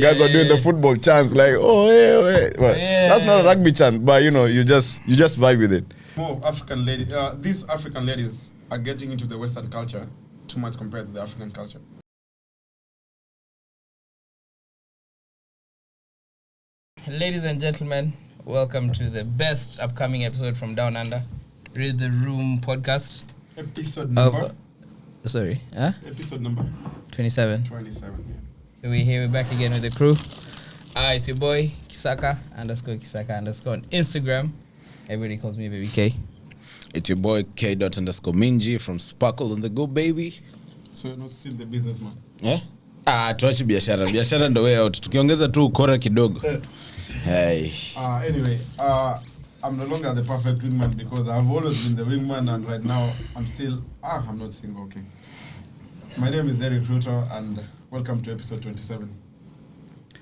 guys are doing the football chants like, oh, hey. Well, that's not a rugby chant, but you just vibe with it. More African ladies, these African ladies are getting into the Western culture too much compared to the African culture. Ladies and gentlemen, welcome to the best upcoming episode from Down Under, Read the Room podcast. Episode number? Episode number? 27. 27, yeah. So we're back again with the crew. It's your boy, Kisaka _ Kisaka _ on Instagram. Everybody calls me Baby K. It's your boy K._Minji from Sparkle on the Go, baby. So you're not still the businessman? Yeah? Tuachi biashara ndo way out. Tukiongeza tu ukora kidogo. Hey. Anyway, I'm no longer the perfect wingman because I've always been the wingman, and right now I'm still I'm not single. Okay. My name is Eric Ruto, and welcome to episode 27.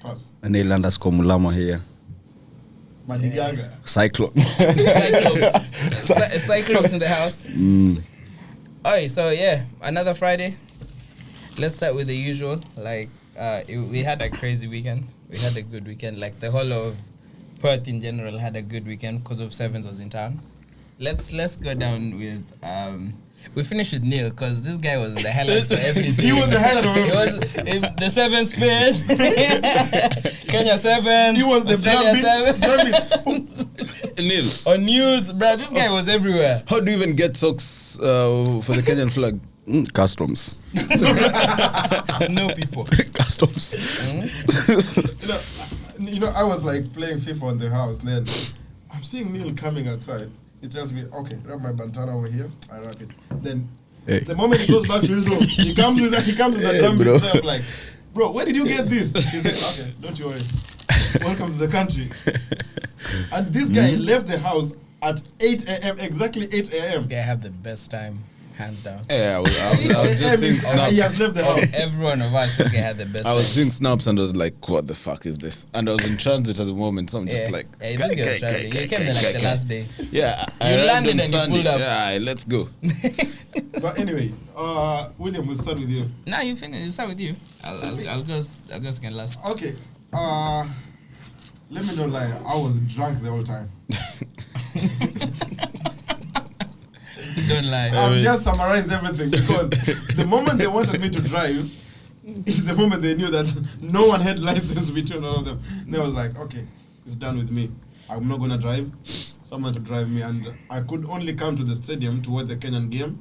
Pass. Neil _Mulama here. Madigaga. Cyclops in the house. Alright, so another Friday. Let's start with the usual. Like, we had a crazy weekend. We had a good weekend. Like, the whole of Perth in general had a good weekend because of Sevens was in town. Let's go down with we finished with Neil because this guy was the highlights for everything. He was the highlight of everything. He was the Sevens pitch. Kenya 7. He was the Australia 7. Neil. On news, bro. This guy was everywhere. How do you even get socks for the Kenyan flag? Customs. No people. Customs. You know, I was like playing FIFA on the house, and then I'm seeing Neil coming outside. He tells me, okay, wrap my bandana over here. I wrap it. Then the moment he goes back to his room, he comes with that dumb bro. I'm like, bro, where did you get this? He said, okay, don't you worry. Welcome to the country. And this guy left the house at 8 a.m., exactly 8 a.m. This guy had the best time, hands down. Yeah, I was just seeing snaps. He has left the house. Every one of us, this guy had the best I was time. seeing snaps and I was like, what the fuck is this? And I was in transit at the moment, so I'm just like... Hey, this guy was traveling. You came there like the last day. Yeah. You landed and Sunday. you pulled up. Yeah, let's go. But anyway, William, we'll start with you. Nah, you finish. We'll start with you. I'll go second last. Okay. Let me not lie. I was drunk the whole time. Don't lie. I've just summarized everything because the moment they wanted me to drive is the moment they knew that no one had license between all of them. They was like, okay, it's done with me. I'm not going to drive. Someone to drive me. And I could only come to the stadium to watch the Kenyan game.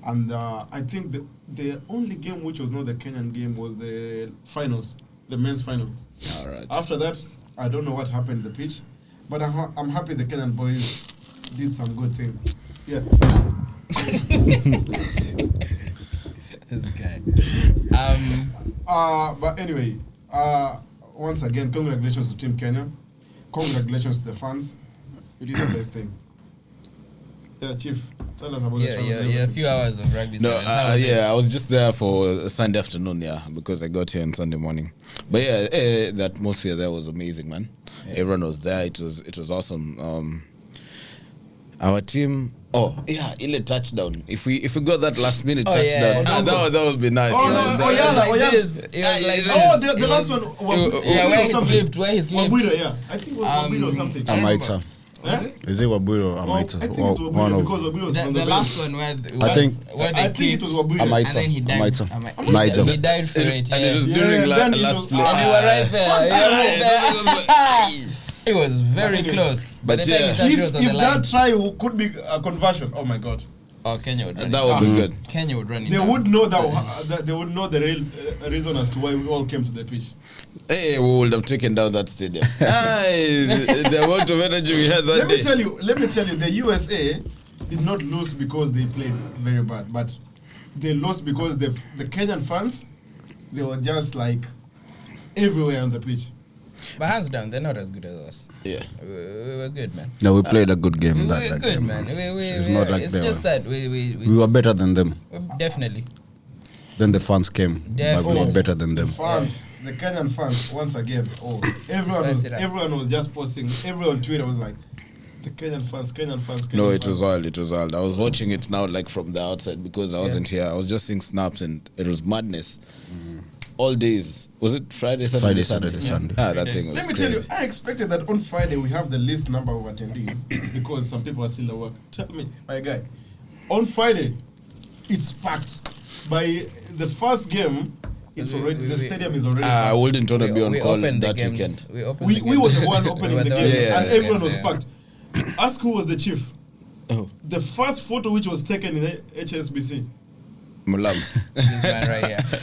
And I think the only game which was not the Kenyan game was the finals, the men's finals. All right. After that, I don't know what happened in the pitch. But I'm happy the Kenyan boys did some good thing. Yeah. This guy. But anyway, once again, congratulations to Team Kenya. Congratulations to the fans. You did the best thing. Yeah, Chief, tell us about the travel. Yeah, a few hours of rugby. No, I was just there for Sunday afternoon, because I got here on Sunday morning. But the atmosphere there was amazing, man. Yeah. Everyone was there. It was awesome. Our team. Ile touchdown. If we got that last minute touchdown, that would be nice. The last one. Where he slipped. Wabuiro, I think it was Wabuiro or something. Amaita. Is it Wabuiro or Amaita? I think it's Wabuiro because Wabuiro was the last one where I think it was Wabuiro. And then he died. Amaita. He died for it. And it was during last play. And you were right there. It was very close. But if that try could be a conversion, oh my God. Oh, Kenya would run that would be good. Kenya would run it. They would know that they would know the real reason as to why we all came to the pitch. Hey, we would have taken down that stadium. The amount of energy we had that day. Let me tell you, the USA did not lose because they played very bad, but they lost because the Kenyan fans, they were just like everywhere on the pitch. But hands down, they're not as good as us. Yeah. We were good, man. No, we played a good game. We were good, game, man. It's not like it's just that we were better than them. Definitely. Then the fans came. But we were better than them. The Kenyan fans, once again, everyone was just posting. Everyone on Twitter was like, the Kenyan fans. No, it was wild. I was watching it now, like from the outside, because I wasn't here. I was just seeing snaps, and it was madness. all days. Was it Friday, Saturday, Sunday? Ah, that thing was Let me crazy. tell you, I expected that on Friday we have the least number of attendees because some people are still at work. Tell me, my guy, on Friday, it's packed. By the first game, the stadium is already I packed. wouldn't want to be on we call opened the that games. weekend. We opened the games. We were the one opening the game, Yeah, and yeah, everyone games, was yeah. packed. Ask who was the chief. Oh, The first photo which was taken in the HSBC. Mulam. This man right here.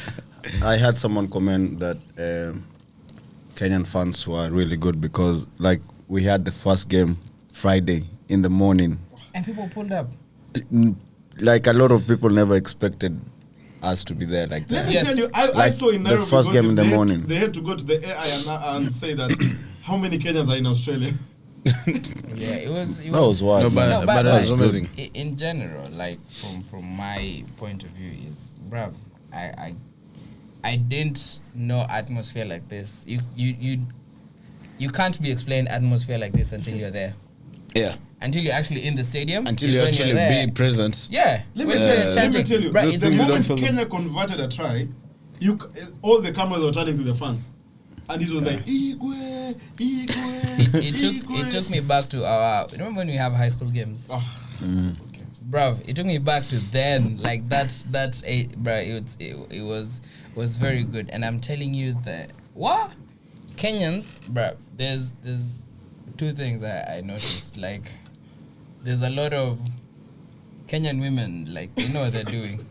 I had someone comment that Kenyan fans were really good because, like, we had the first game Friday in the morning. And people pulled up. Like, a lot of people never expected us to be there like Let that. me Yes. tell you, I Like saw in the Nairobi first game in the they had- morning. They had to go to the AI and say that how many Kenyans are in Australia. Yeah, it was. That was wild. No, but, man. No, but that was but- amazing. In general, like from my point of view, is bruv, I didn't know atmosphere like this. You can't be explained atmosphere like this until you're there. Yeah. Until you're actually in the stadium. Until is you when actually you're there. be present. Yeah. Let me when tell you're you. Let me chanting. tell you. Bruh, The it's- things you moment don't feel- Kenya converted a try, all the cameras were turning to the fans, and it was like Igwe, Igwe. it took me back to our. Remember when we have high school games? Oh, Bruv, it took me back to then, like it was very good, and I'm telling you that what Kenyans, bruv, there's two things I noticed. Like, there's a lot of Kenyan women, like, they know what they're doing.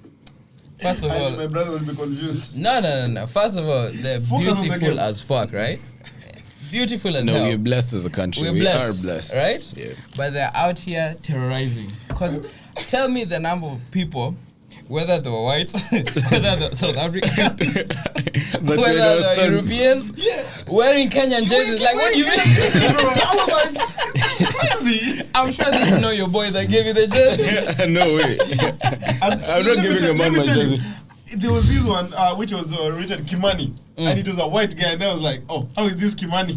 First of all, my brother will be confused. no. First of all, they're Focus on the beautiful game. as fuck, right? Beautiful as No, hell. we're blessed as a country. We're We blessed, are blessed. right? Yeah. But they're out here terrorizing. Because tell me the number of people, whether they were whites, whether they're South Africans, whether they're Europeans, wearing Kenyan jerseys. Like, what do you mean? I was like, crazy. I'm sure this is not your boy that gave you the jersey. No way. And I'm let not me giving tell- a man let me my tell you, jersey. There was this one which was Richard Kimani, and it was a white guy, and I was like, oh, how is this Kimani?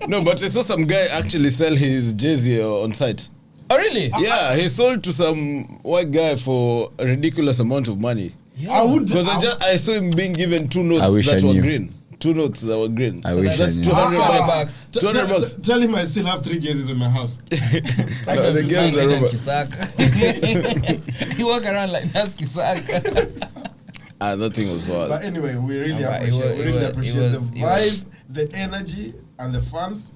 No, but I saw some guy actually sell his jersey on site. Oh, really? Yeah, he sold to some white guy for a ridiculous amount of money. I would. Because I saw him being given 2 notes I wish that I were knew. green. 2 notes that were green. I So wish I that's knew. 200 Ah. bucks. 200 bucks. Tell him I still have 3 jerseys in my house. No, the games are over. Kisaka. You walk around like that's Kisaka. Ah, that thing was wild. But anyway, we really But appreciate, it was- the it was- vibe, the energy, and the fans.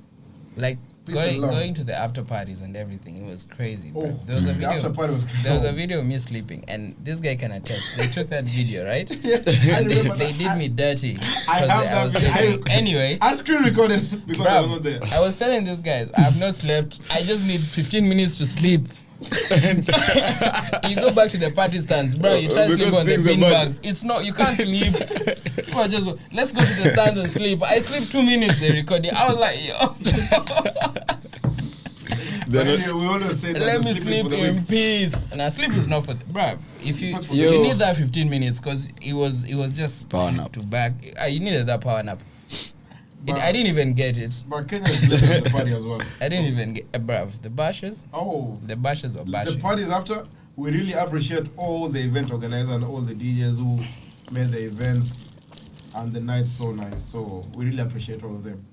Like Peace and love. going to the after parties and everything, it was crazy. Bro. Oh, There was a the video. after party was There was a crazy. video of me sleeping, and this guy can attest. They took that video, right? I And they remember that. did me dirty. I 'cause have I that was video. sleeping. Anyway, I screen recorded because I was not there. bruv, I was telling these guys, I have not slept. I just need 15 minutes to sleep. You go back to the party stands, bro. You try to sleep Because on the things are bean bad. bags. It's not. You can't sleep. People are just let's go to the stands and sleep. I sleep 2 minutes. They record it. I was like, yo. But anyway, we always say that Let the me sleep is sleep for the in weak. peace. And sleep is not for bruv. If you It's for the you weak. need that 15 minutes because it was just Power back nap. to back. You needed that power nap. But- I didn't even get it. But Kenya is blessed with the party as well. I didn't even get bruv. The bashes Oh, were the bashing. parties after, we really appreciate all the event organizers and all the DJs who made the events and the nights so nice. So we really appreciate all of them.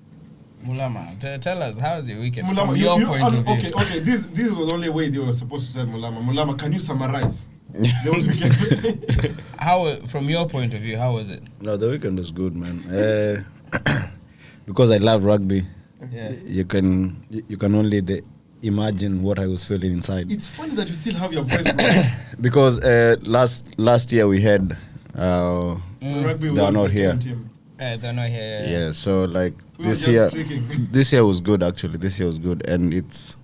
Mulama, tell us how was your weekend Mulama, from your point of view. okay. This was the only way they were supposed to tell Mulama. Mulama, can you summarize? The whole weekend? How from your point of view, how was it? No, the weekend was good, man. Because I love rugby, Yeah. you can only imagine what I was feeling inside. It's funny that you still have your voice, bro. Because last year we had Rugby They are World not Cup here. team. They're not here. yeah, so like We were this just year, tricking. this year was good actually. This year was good, and it's.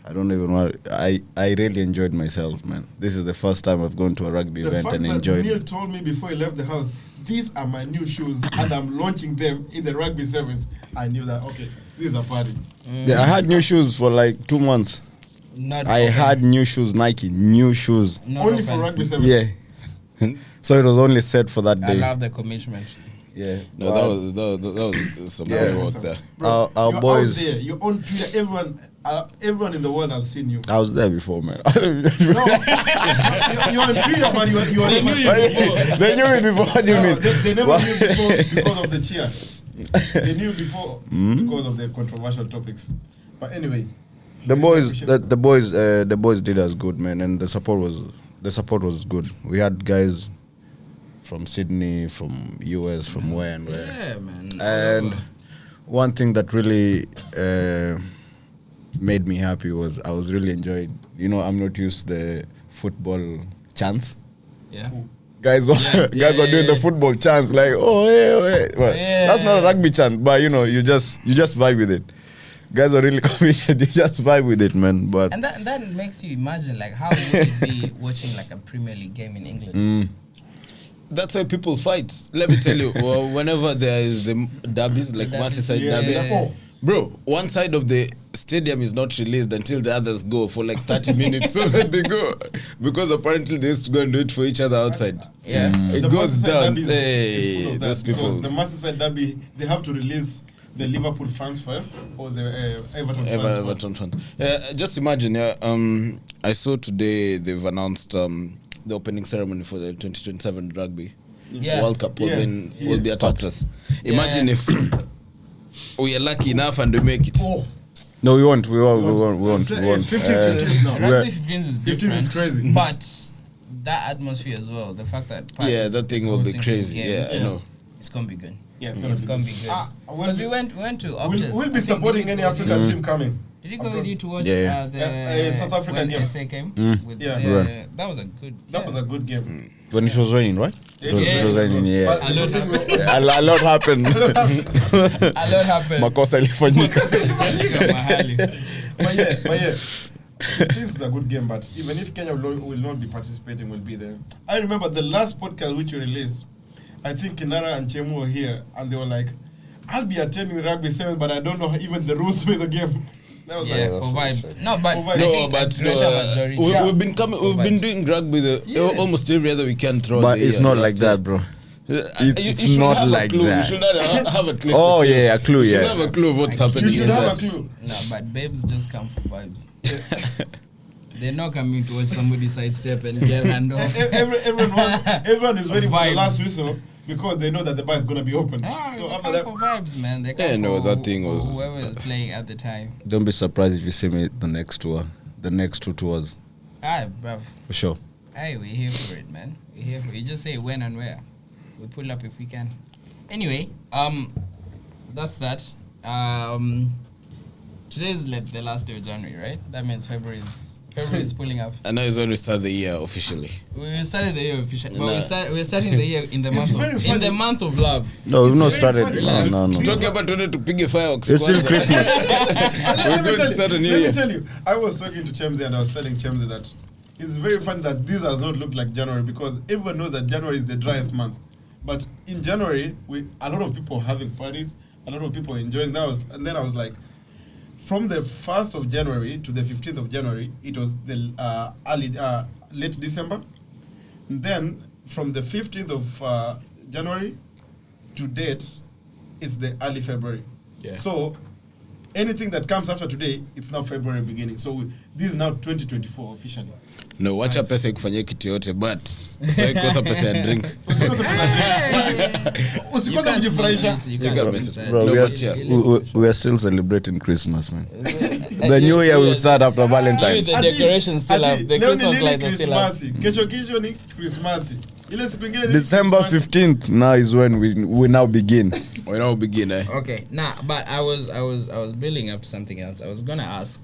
I don't even want. I really enjoyed myself, man. This is the first time I've gone to a rugby The event fact and that enjoyed Neil it. told me before he left the house, these are my new shoes and I'm launching them in the rugby sevens. I knew that, okay, this is a party. Yeah, I had new shoes for like 2 months. Not I open. had new shoes, Nike, new shoes. Not Only open. for rugby sevens. Yeah. So it was only set for that I day. love the commitment. Yeah. No, Wow. that was some Yeah. yeah. work there. Bro, Our you're boys- out there. You're on Twitter. Everyone in the world have seen you. I was there before, man. No, you're on Twitter, but you are never seen. They knew me before. What do you No, mean? they never What? knew before because of the cheer. They knew before because of the controversial topics. But anyway, The we boys, appreciate- the boys did us good, man, and the support was good. We had guys from Sydney, from US, from where and where. Yeah, man. And one thing that really made me happy was I was really enjoying. You know, I'm not used to the football chants. Yeah. Guys, guys are doing the football chants like, oh, hey. Well, Yeah. that's not a rugby chant, but you know, you just vibe with it. Guys are really committed. You just vibe with it, man. But And that makes you imagine, like, how would it be watching like a Premier League game in England? That's why people fight. Let me tell you, well, whenever there is the derbies, like Merseyside yeah, derby, yeah. Oh. bro, one side of the stadium is not released until the others go for like 30 minutes. So that they go. Because apparently they used to go and do it for each other outside. Yeah. It The goes Merseyside down. derby is Hey, full of that those because people. the Merseyside derby, they have to release the Liverpool fans first or the Everton fans first. Everton fan. Just imagine, I saw today they've announced the opening ceremony for the 2027 rugby Yeah. World Cup will, Yeah. will be at Optus. Imagine if we are lucky enough and we make it. Oh, no, we won't. We won't. 50s now. Rugby 15s is 15s different. is crazy. But that atmosphere as well, the fact that Park Yeah, is- that thing is will be hosting some crazy. Yeah, games, I know. it's gonna be good. Yeah, It's gonna be good. we'll Because be- we went to Optus. We'll I be think, supporting did any we go- African team coming. Did he go with you to watch Yeah, the South African when game. SA came? With Yeah. the, that was a good. That was a good game. When it was raining, right? It was raining. Yeah. But A lot the good thing A lot happened. a lot happened. Makosa ilifanyika. Mahali. but yeah, 15 is a good game. But even if Kenya will not be participating, we'll be there. I remember the last podcast which you released. I think Kinara and Chemu were here, and they were like, "I'll be attending rugby 7, but I don't know even the rules of the game." That was Yeah, like, for vibes. No, but For vibes. I No, think but a greater majority. we've been coming. for We've been vibes. doing rugby almost every other weekend throughout But the it's year. not like that, bro. It's should not have a like clue. that. You should not have at least. Oh, a clue. yeah, a clue, You should yeah. have a clue of what's happening. You should in have that. a clue. No, but babes just come for vibes. They're not coming to watch somebody sidestep and get hand off. Everyone is waiting for the Vibes. last whistle because they know that the bar is going to be open. No, So they after come that, for vibes, man. They come Yeah, no, for that thing for was- whoever is playing at the time. Don't be surprised if you see me the next two tours, Ah, bruv. for sure. Hey, we're here for it, man. We're here for it. You just say when and where. We pull up if we can. Anyway, that's that. Today's like the last day of January, right? That means February is pulling up. And now is when we start the year officially. We started the year officially, but Nah. we're starting the year in the month very of, funny. in the month of love. No, we've It's not very started. funny. No. Talking about wanting to pick a fireworks. It's still kwanza. Christmas. let going to start a new me year. tell you, I was talking to Chemsy and I was telling Chemsy that it's very funny that this does not look like January because everyone knows that January is the driest month. But in January, a lot of people having parties, a lot of people enjoying that. And then I was like, from the 1st of January to the 15th of January, it was the late December. And then from the 15th of January to date, it's the early February. Yeah. So anything that comes after today, it's now February beginning. So this is now 2024 officially. No, wacha pesa ikufanyia kitu yote but usiwahi pesa ya drink. Usikose can't kujifurahisha. miss it, you You can't can't miss miss it. it. Bro, No, we are, but yeah. we are still celebrating Christmas, man. The new year will start after Valentine's. The decorations still up. The Leo ni Christmas nini lights are still up. Krismasi? Kesho ni Krismasi. Ile siku ingine ni December Krismasi. 15th now is when we now begin. We now begin, eh? Okay, nah, but I was building up to something else. I was gonna ask.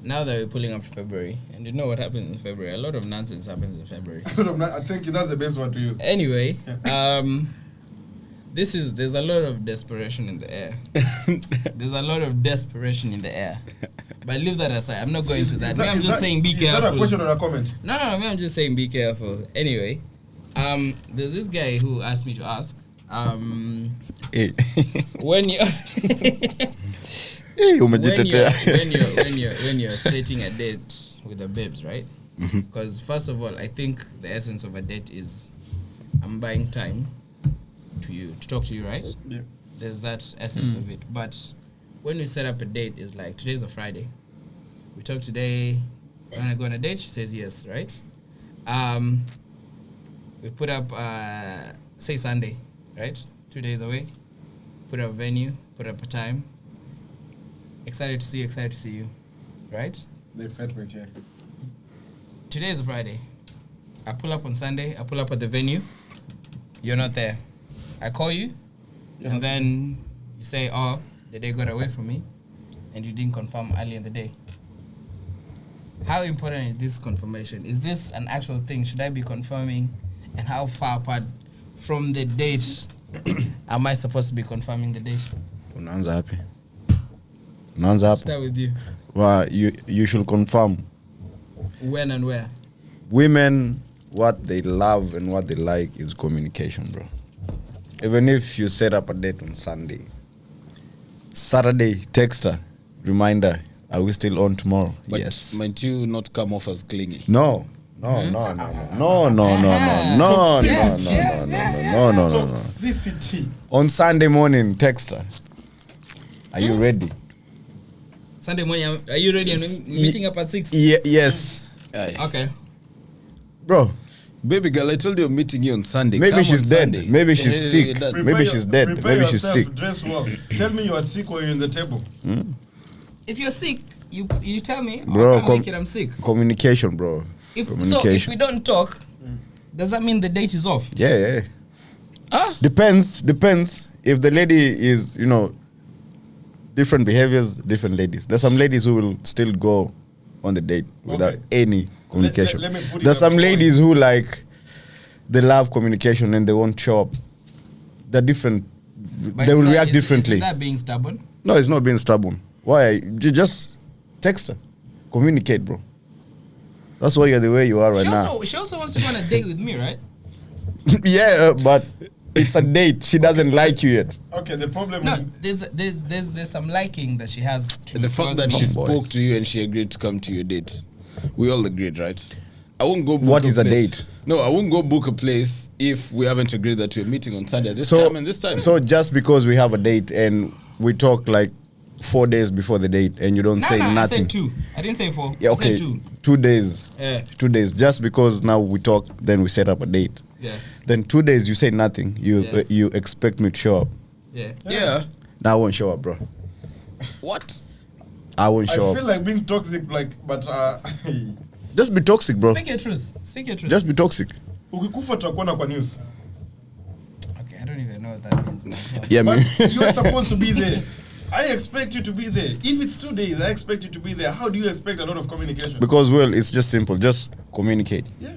Now that we're pulling up to February, and you know what happens in February, a lot of nonsense happens in February. I think that's the best word to use. Anyway, there's a lot of desperation in the air. There's a lot of desperation in the air. But leave that aside. I'm not going to that. I'm just saying be Is careful. that a question or a comment? No, I'm just saying be careful. Anyway, there's this guy who asked me to ask, Hey. when you Hey, umejitetea. when you're setting a date with the babes, right? Because first of all, I think the essence of a date is I'm buying time to you, to talk to you, right? Yeah. There's that essence of it. But when we set up a date, it's like today's a Friday. We talk today. Wanna go on a date? She says yes, right? We put up say Sunday, right? 2 days away. Put up a venue, put up a time. Excited to see you, right? The excitement, yeah. Today is a Friday. I pull up on Sunday. I pull up at the venue. You're not there. I call you, and then you say, "Oh, the day got away from me," and you didn't confirm early in the day. How important is this confirmation? Is this an actual thing? Should I be confirming? And how far apart from the date am I supposed to be confirming the date? Unaanza happy. Unaanza happy. Start with you. Well, you should confirm. When and where? Women, what they love and what they like is communication, bro. Even if you set up a date on Sunday, Saturday, text her, reminder, are we still on tomorrow? But yes. might you not come off as clingy? No. Toxicity. On Sunday morning, text her. Are you ready? Sunday morning, are you ready? And meeting up at 6? Yes. Aye. Okay. Bro, Baby girl, I told you I'm meeting you on Sunday. maybe Come she's on dead. Sunday. Maybe she's sick. That- Maybe she's dead. Prepare Maybe she's yourself, sick. Dress well. Tell me you are sick or you're in the table. If you're sick, you tell me. Bro, I can't make it, I'm sick. Communication, bro. If Communication. we don't talk, does that mean the date is off? Yeah. Depends. If the lady is, different behaviors, different ladies. There's some ladies who will still go on the date without Okay. any communication. let me put it There's up some a point. ladies who they love communication and they won't show up. They're different. But They will isn't that- react is differently. that being stubborn? No, it's not being stubborn. Why? You just text her. Communicate, bro. That's why you're the way you are right now. She also wants to go on a date with me, right? Yeah, but it's a date. She doesn't like you yet. Okay, the problem No, is there's some liking that she has. The fact that towards she me. boy. spoke to you and she agreed to come to your date, we all agreed, right? I won't go book What is a place. date? No, I won't go book a place if we haven't agreed that we're meeting on Sunday at this So, time and this time. so just because we have a date and we talk like 4 days before the date and you don't say I nothing. said 2. I didn't say 4. Yeah, I okay. said 2. 2 days. Yeah. 2 days. Just because now we talk, then we set up a date. Yeah. Then 2 days you say nothing. Yeah. You expect me to show up. Yeah. yeah. Now I won't show up, bro. What? I won't I show feel up. like being toxic, but Just be toxic, bro. Speak your truth. Speak your truth. Just be toxic. ukikufa tutakuona kwa news. Okay, I don't even know what that means. Man. Yeah, man. But you are supposed to be there. I expect you to be there. If it's 2 days, I expect you to be there. How do you expect a lot of communication? Because, well, it's just simple. Just communicate. Yeah.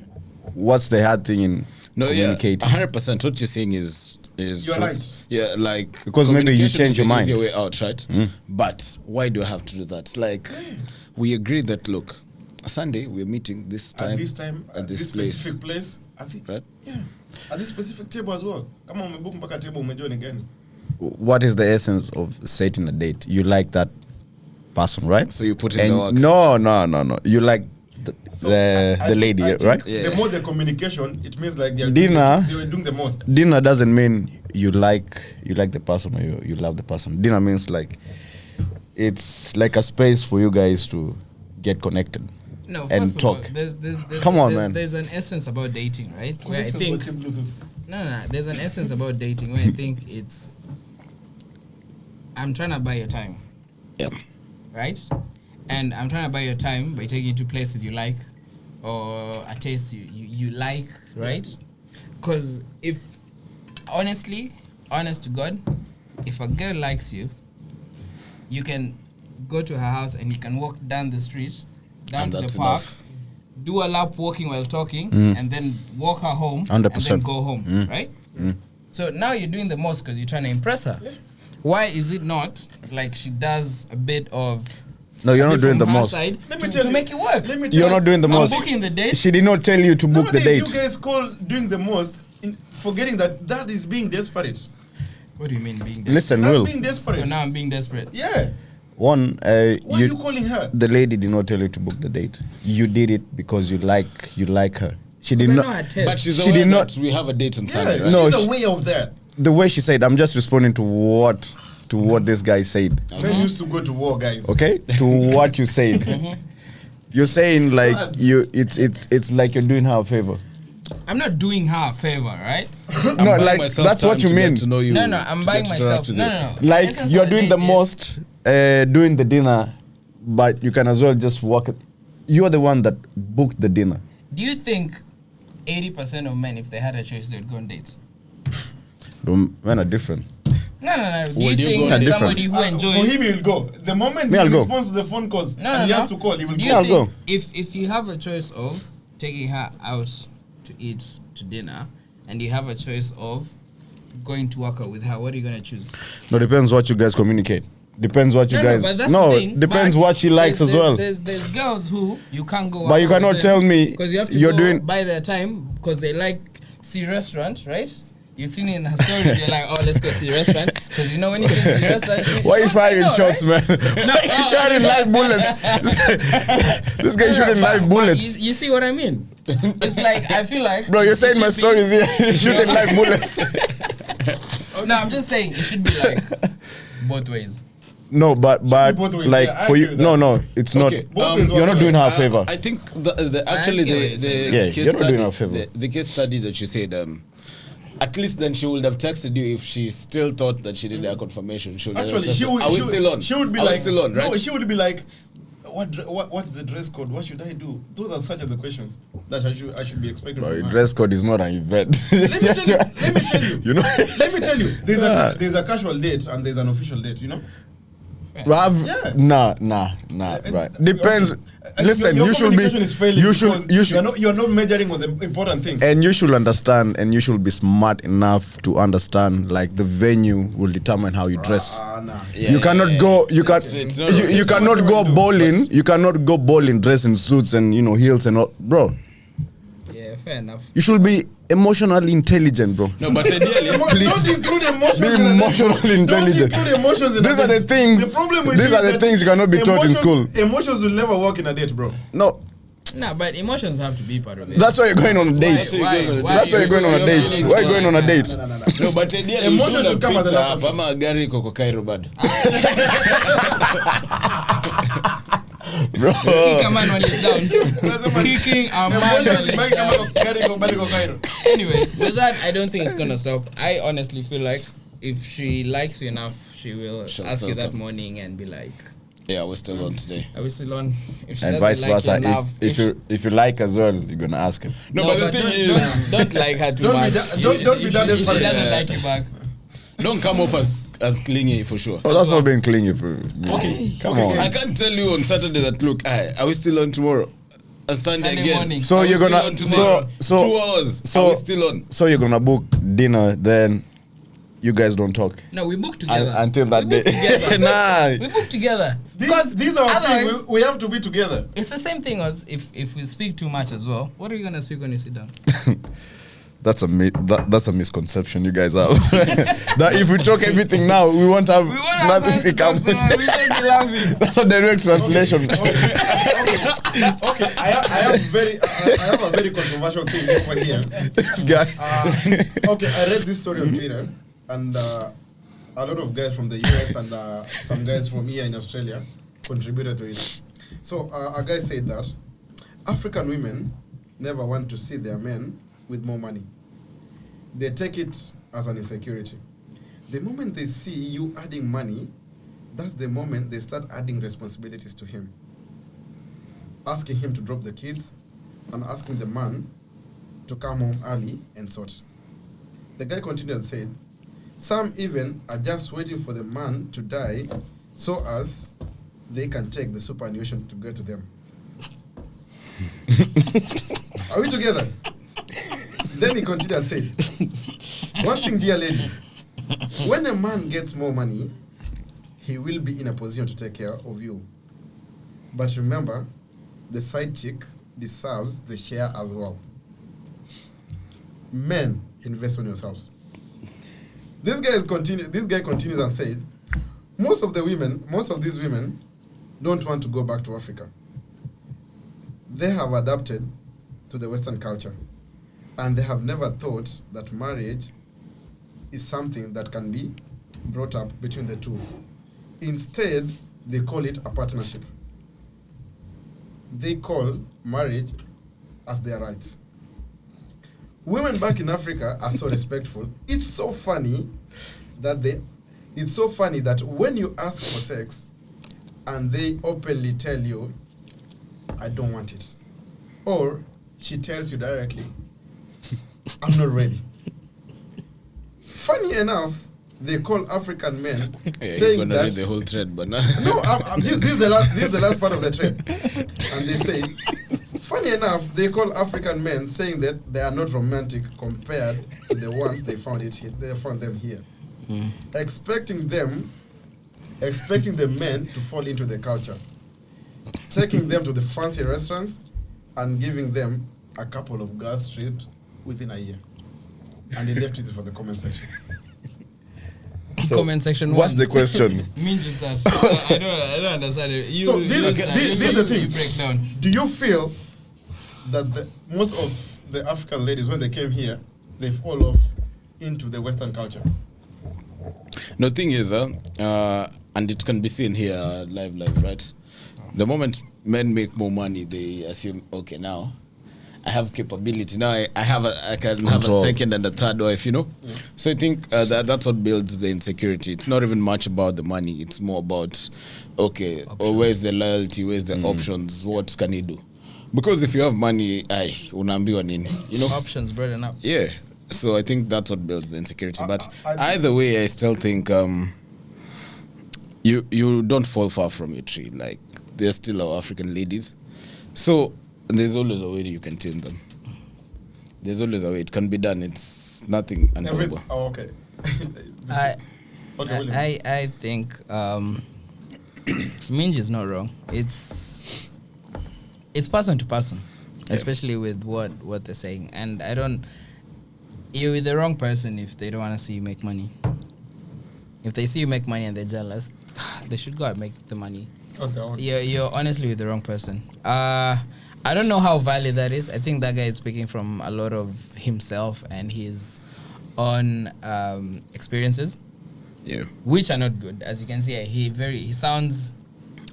What's the hard thing in No, yeah, communicating? 100%. What you're saying is You're true. right. Yeah, like Because maybe you communication change is your the mind. easier way out, right? But why do I have to do that? Like, we agreed that look, Sunday we're meeting this time At this time, at this place, specific place. I think, right? yeah. At this specific table as well. Kama umebook mpaka table umejua ni gani. What is the essence of setting a date? You like that person, right? So you put in the work. No. You like the I think- lady, I think right? Yeah. The more the communication, it means like they are Dinner. they were doing the most. Dinner doesn't mean you like the person or you love the person. Dinner means like it's like a space for you guys to get connected. No, And first of all, talk. there's Come on, man. There's an essence about dating, right? Where I Connect us think with your Bluetooth. no. There's an essence about dating where I think it's I'm trying to buy your time, Yeah. right? And I'm trying to buy your time by taking you to places you like or a taste you like, right? Because if honest to God, if a girl likes you, you can go to her house and you can walk down the street, down And to the that's park, enough. do a lap walking while talking, and then walk her home, and 100%. then go home, right? So now you're doing the most because you're trying to impress her. Why is it not like she does a bit of No, you're a not bit doing from the her most. side Let me to tell you- make it work? Let me tell You're you- not doing the I'm most. booking the date. She did not tell you to book the Nowadays, date. you guys call doing the most, forgetting that is being desperate. What do you mean being desperate? Listen, That's Will. being desperate. So now I'm being desperate. Yeah. One, Why are you calling her? the lady did not tell you to book the date. You did it because you like her. She did I not. know her taste. But she's She aware did not- that we have a date on Yeah, Sunday, right? No, she's she- aware of that. the way she said, I'm just responding to what this guy said. Men used to go to war, guys. Okay, to what you said. You're saying like it's like you're doing her a favor. I'm not doing her a favor, right? No, buying like myself that's time what you to get mean. to know you, No, I'm to buying get to interact myself. with No, you. no. Like Essence you're of doing it the is- most, doing the dinner, but you can as well just walk. You're the one that booked the dinner. Do you think 80% of men, if they had a choice, they'd go on dates? Men are different. No. Do you Would you think go that different? somebody who enjoys... For him, he will go. The moment Me, he I'll go. responds to the phone calls No, and he no. has to call, he will Do go. you I'll think go. if you have a choice of taking her out to eat to dinner, and you have a choice of going to work out with her, what are you gonna choose? No, depends what you guys communicate. Depends what you guys. But that's the thing. Depends But what she likes as well. There's girls who you can't go. But you out with cannot them tell me because you have to you're go doing- by their time because they like see restaurant, right? You've seen it in her stories. You're like, oh, let's go see restaurant because you know when you see restaurant. Why are you she won't say firing no, shots, right? man? Why are you shooting live bullets? This guy shooting live But bullets. you see what I mean? It's like I feel like Bro, you're it saying my should be- stories here. You're shooting live bullets. No, I'm just saying it should be like both ways. No, but both ways, like yeah, I for agree you, with no, that. no, it's not. Okay, Both ways You're not doing her a favor. I think the I actually get what the you're saying. Yeah, case you're not study, doing her a favor. the case study that you said, at least then she would have texted you if she still thought that she did her confirmation. She would have Actually, said, she would. Are we she would- still on? She would be Are we like, still on, right? No, she would be like, what's the dress code? What should I do? Those are such of the questions that I should be expecting Bro, from her. dress code is not an event. Let me tell you. You know, Let me tell you. There's a casual date and there's an official date. You know. Yeah. nah, right. Depends. Listen, your you should be. communication is failing You should. because You should. You're not measuring on the important things. And you should understand, and you should be smart enough to understand. Like the venue will determine how you dress. Nah. Yeah, You cannot yeah, go. You can. It's not You okay. cannot It's go what you do, bowling. You cannot go bowling dressed in suits and heels and all, bro. Yeah, fair enough. You should be emotionally intelligent, bro. No, but ideally, Don't include emotions. Be in a date. emotionally intelligent. Don't include emotions in a These are date. the things. The problem with These you are is the that things you cannot be taught in school. Emotions will never work in a date, bro. No, Nah, but emotions have to be part of it. that's why you're going on a Why- date. why That's why you're going on a date. Why are you going on a date? no, but ideally, Emotions you should should come at the last have option. Ama gari koko Cairo bad. Bro. Kick a man when he's down. Kicking a man when he's down. Anyway, with that, I don't think it's gonna stop. I honestly feel like if she likes you enough, she will She'll ask you still that come. morning and be like, Yeah, we're still on today. "Are we still on?" If she And doesn't vice like you versa. enough, If you like as well, you're gonna ask him. No, but the thing is, don't like her too Don't be much. that- don't be If that she- if she desperate. doesn't Yeah. like you back. don't come off as clingy for sure. Oh, that's not being clingy for. Okay. Come Okay, on. I can't tell you on Saturday that look, are we still on tomorrow? On Sunday Sunday again. morning. So Are we you're still gonna on tomorrow? so 2 hours. so Are we still on? So you're gonna book dinner, then you guys don't talk No, we book together. until that we day. book together. Nah. We book together. These are our otherwise- things. We have to be together. It's the same thing as if we speak too much as well. What are you gonna speak when you sit down? That's a misconception you guys have. That if we talk everything now, we won't have We won't have nothing to come. we just be laughing. That's a direct translation. Okay, I have a very controversial thing over here. This guy. Okay, I read this story on Twitter, and a lot of guys from the US and some guys from here in Australia contributed to it. So a guy said that African women never want to see their men with more money. They take it as an insecurity. The moment they see you adding money, that's the moment they start adding responsibilities to him. Asking him to drop the kids and asking the man to come home early and sort. The guy continued and said, some even are just waiting for the man to die so as they can take the superannuation to get to them. Are we together? Then he continued and said, one thing, dear ladies, when a man gets more money, he will be in a position to take care of you. But remember, the side chick deserves the share as well. Men, invest on yourselves. This guy continues and said, most of these women don't want to go back to Africa. They have adapted to the Western culture, and they have never thought that marriage is something that can be brought up between the two. Instead, they call it a partnership. They call marriage as their rights. Women back in Africa are so respectful. It's so funny that when you ask for sex and they openly tell you, I don't want it, or she tells you directly, I'm not ready. Funny enough, they call African men saying you're gonna that read the whole thread, but no. this is the last part of the thread. And they say, funny enough, they call African men saying that they are not romantic compared to the ones they found them here. Expecting the men to fall into the culture, taking them to the fancy restaurants and giving them a couple of girls trips within a year. And they left it for the comment section. So Comment section what's 1. the question? Mean just that. I don't understand it. So this is the thing. You break down. Do you feel that most of the African ladies, when they came here, they fall off into the Western culture? No, thing is, and it can be seen here live, right? The moment men make more money, they assume, okay, now I have capability. Now I can have a second and a third wife, you know? Yeah. So I think that's what builds the insecurity. It's not even much about the money. It's more about, okay, where's the loyalty? Where's the options? What can he do? Because if you have money, unaambiwa nini, you know? Options, brother, now. Yeah. So I think that's what builds the insecurity. But either way, I still think you don't fall far from your tree. Like, they're still our African ladies. So there's always a way you can tame them. There's always a way. It can be done. It's nothing undoable. Okay. I think Minj is not wrong. It's person to person, especially with what they're saying. And you're with the wrong person if they don't want to see you make money. If they see you make money and they're jealous, they should go and make the money. You're honestly with the wrong person. I don't know how valid that is. I think that guy is speaking from a lot of himself and his own experiences. Yeah. Which are not good. As you can see, he sounds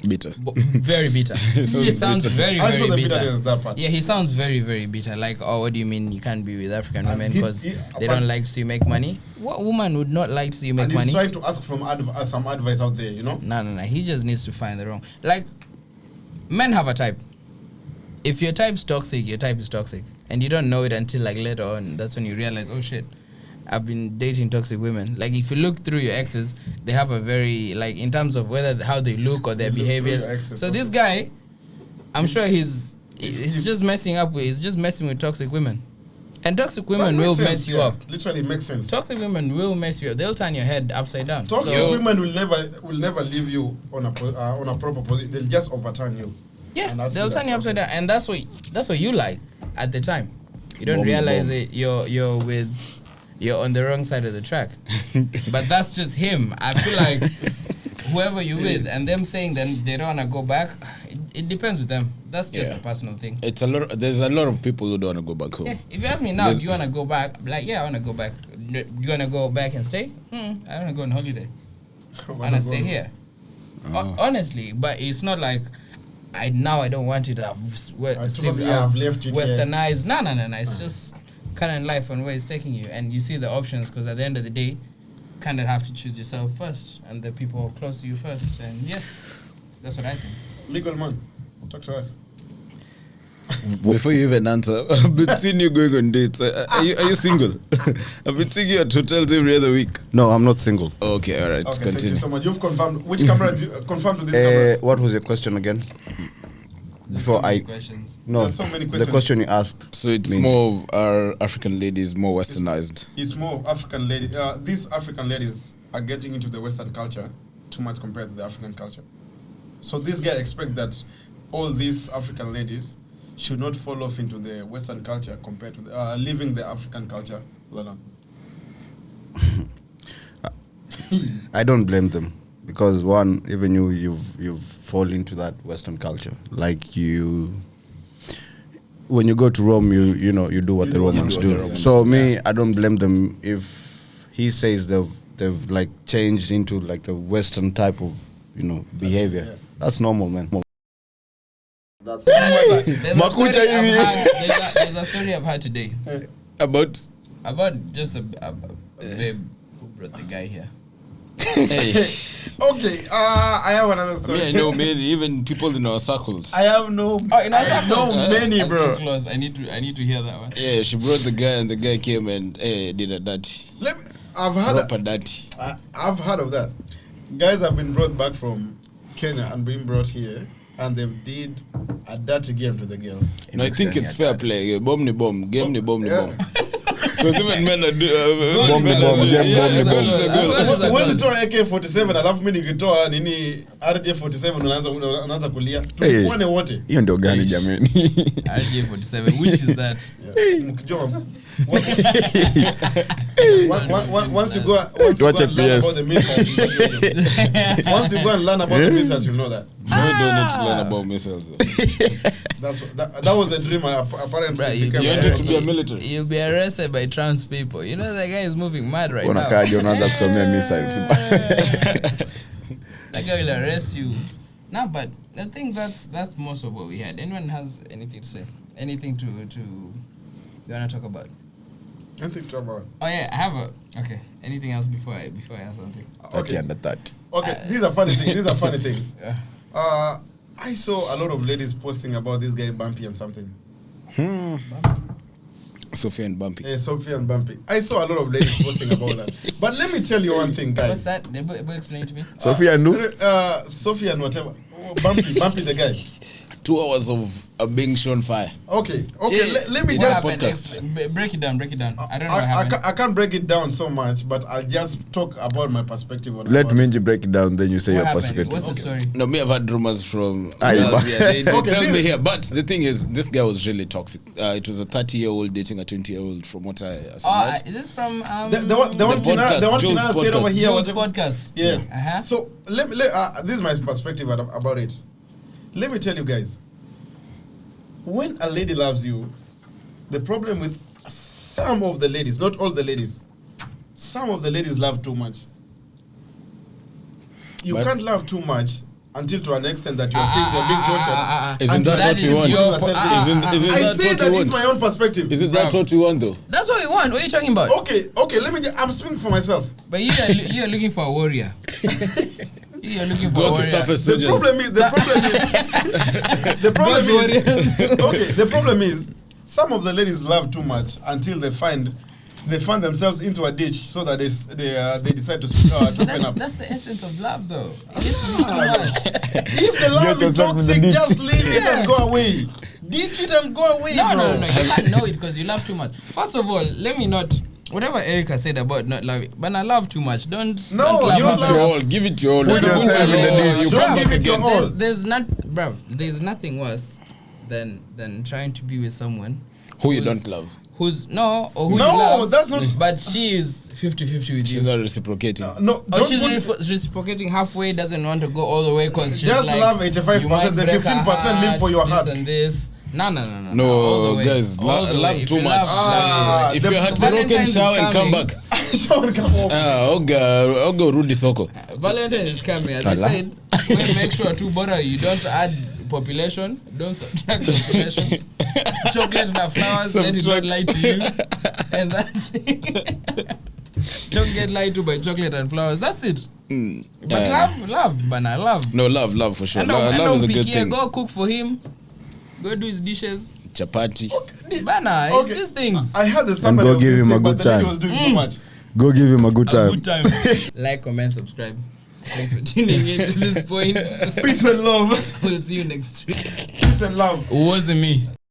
bitter. Very bitter. He sounds very, I saw very the bitter. That part. Yeah, he sounds very, very bitter. Like, oh, what do you mean you can't be with African women because they don't like to see you make money? What woman would not like to see you make money? He's trying to ask from some advice out there, you know? No. He just needs to find the wrong. Like, men have a type. If your type's toxic, your type is toxic. And you don't know it until, like, later on. That's when you realize, oh, shit, I've been dating toxic women. Like, if you look through your exes, they have a very, like, in terms of how they look or their behaviors. So this guy, I'm sure he's just messing with toxic women. And toxic women will mess you up. Literally makes sense. Toxic women will mess you up. They'll turn your head upside down. Toxic women will never leave you on a proper position. They'll just overturn you. Yeah, they'll turn you upside down, and that's what you like at the time. You don't realize it. You're on the wrong side of the track. But that's just him. I feel like whoever you're with and them saying then they don't want to go back, it depends with them. That's just a personal thing. There's a lot of people who don't want to go back home. Yeah. If you ask me now, do you want to go back? I'm like, yeah, I want to go back. Do you want to go back and stay? I want to go on holiday. I want to stay here. Honestly, but it's not like I don't want it. I've left it westernized. No. It's just current life and where it's taking you, and you see the options because at the end of the day, you kind of have to choose yourself first and the people close to you first. And yeah, that's what I think. Legal man, talk to us. Before you even answer, I've been seeing you going on dates. Are you single? I've been seeing you at hotels every other week. No, I'm not single. Okay, all right. Okay, continue. thank you so much. You've confirmed. Which camera did you confirm to this camera? What was your question again? There's so many questions. No, There's so many questions. the question you asked. So it's more of our African ladies, more westernized. It's more African ladies. These African ladies are getting into the Western culture too much compared to the African culture. So this guy expects that all these African ladies should not fall off into the Western culture compared to leaving the African culture alone. I don't blame them because one, even you've fallen into that Western culture. Like when you go to Rome, you do what the Romans do. So me, I don't blame them if he says they've like changed into like the Western type of behavior. That's normal, man. There's a story Makucha I've hivi. had- there's a story I've had today About about just a babe who brought the guy here. hey, Okay, I have another story. me, I know many, even people in our circles. I have no. Oh, in our I know circles? many, That's bro. too close. I need to hear that one. Yeah, she brought the guy, and the guy came and did a dirty, I've heard. proper dirty. I've heard of that. Guys have been brought back from Kenya and being brought here, and they've did a dirty game to the girls. No, I think it's fair play. Bomb ni bomb, game ni bomb ni Yeah. bomb. Because even men are Bomb ni bomb, game bomb ni bomb. Huwezi toa AK47 alafu mimi nikitoa nini RJ47 unaanza kulia. Tuone wote. Hiyo ndio gani jamani? RJ47, which is that? Mkijua once you go Watch and a learn PS. about the missiles. Once you go and learn about the missiles, you know that. No, we don't need to learn about missiles. That was a dream apparently. Bruh, became you a wanted to reality. be a military. You'll be arrested by trans people. You know that guy is moving mad right now. Unakaja unaanza kusomea missiles. That guy will arrest you. No, but I think that's most of what we had. Anyone has anything to say? Anything to you want to talk about? Anything to talk about? Oh yeah, I have a okay. Anything else before I ask something? Okay, under that. Okay, this is a funny thing. This is a funny thing. Yeah. I saw a lot of ladies posting about this guy Bumpy and something. Sophia and Bumpy. Sophie and Bumpy. I saw a lot of ladies posting about that. But let me tell you one thing, What's guys. that? They both explain it to me. Sophia and who? Sophie and whatever. Bumpy the guy. 2 hours of being shown fire. Okay. Yeah, Let me what just happened? podcast. Break it down. I don't know what happened. I can't break it down so much, but I'll just talk about my perspective on Let about Minji break it down, then you say What your happened? perspective. What's the story? No, me, I've had rumors from. Aye, but- They Okay, tell this- me here, but the thing is, this guy was really toxic. It was a 30-year-old dating a 20-year-old, from what I Oh, is this from The one podcast, Kinara Joe's said over podcast. here. Joe's whatever. podcast? Yeah. Uh-huh. So this is my perspective about it. Let me tell you guys. When a lady loves you, the problem with some of the ladies, not all the ladies, some of the ladies love too much. You But- can't love too much until to an extent that you're seeing them being tortured. Isn't And that that what you is want? your- Isn't I that say what that you it's my want? own perspective. Isn't that what you want, though? That's what we want. What are you talking about? Okay, I'm speaking for myself. But you're looking for a warrior. You're looking for a Go to warrior. toughest The soldiers. problem is the problem is some of the ladies love too much until they find themselves into a ditch so that they decide to open up. That's the essence of love, though. It gets to be too much. If the love is yourself in the toxic, ditch. just leave it and go away. Ditch it and go away, No. bro. You can't know it because you love too much. First of all, let me not. Whatever Erica said about not loving, but I love too much. Don't. No, don't you love don't Give it her. your all. Give it your all. Put Don't yourself in the all. ditch. You Don't come give back it your again. all. There's nothing worse than trying to be with someone Who you who's- don't love. who No, you love. that's not- But she is 50-50 with She's you. not reciprocating. No, Or don't she's put- reciprocating halfway, doesn't want to go all the way because she's Just like, love 85%, you might the break her 15% live for your this heart. and this. No. No, All the way. guys, All the way. love If too you much. love, If the- you're the heartbroken, Valentine's shower is and come coming. back. Sean, come on. Oga Rudi Soko. Valentine is coming. As I Allah. said, well, make sure to bother you don't add population, don't subtract population. Chocolate and flowers, let it not Subtract. lie to you, and that's it. Don't get lied to by chocolate and flowers. That's it. But love, man, love. No, love for sure. And Love is a good thing. Go cook for him. Go do his dishes. Chapati. Bana, Okay. these things. I had the summary go of give this him a thing, good but the lady time. was doing too much. Go give him a good A time. good time. Like, comment, subscribe. Thanks for tuning in to this point. Peace and love. We'll see you next week. Peace and love. It wasn't me.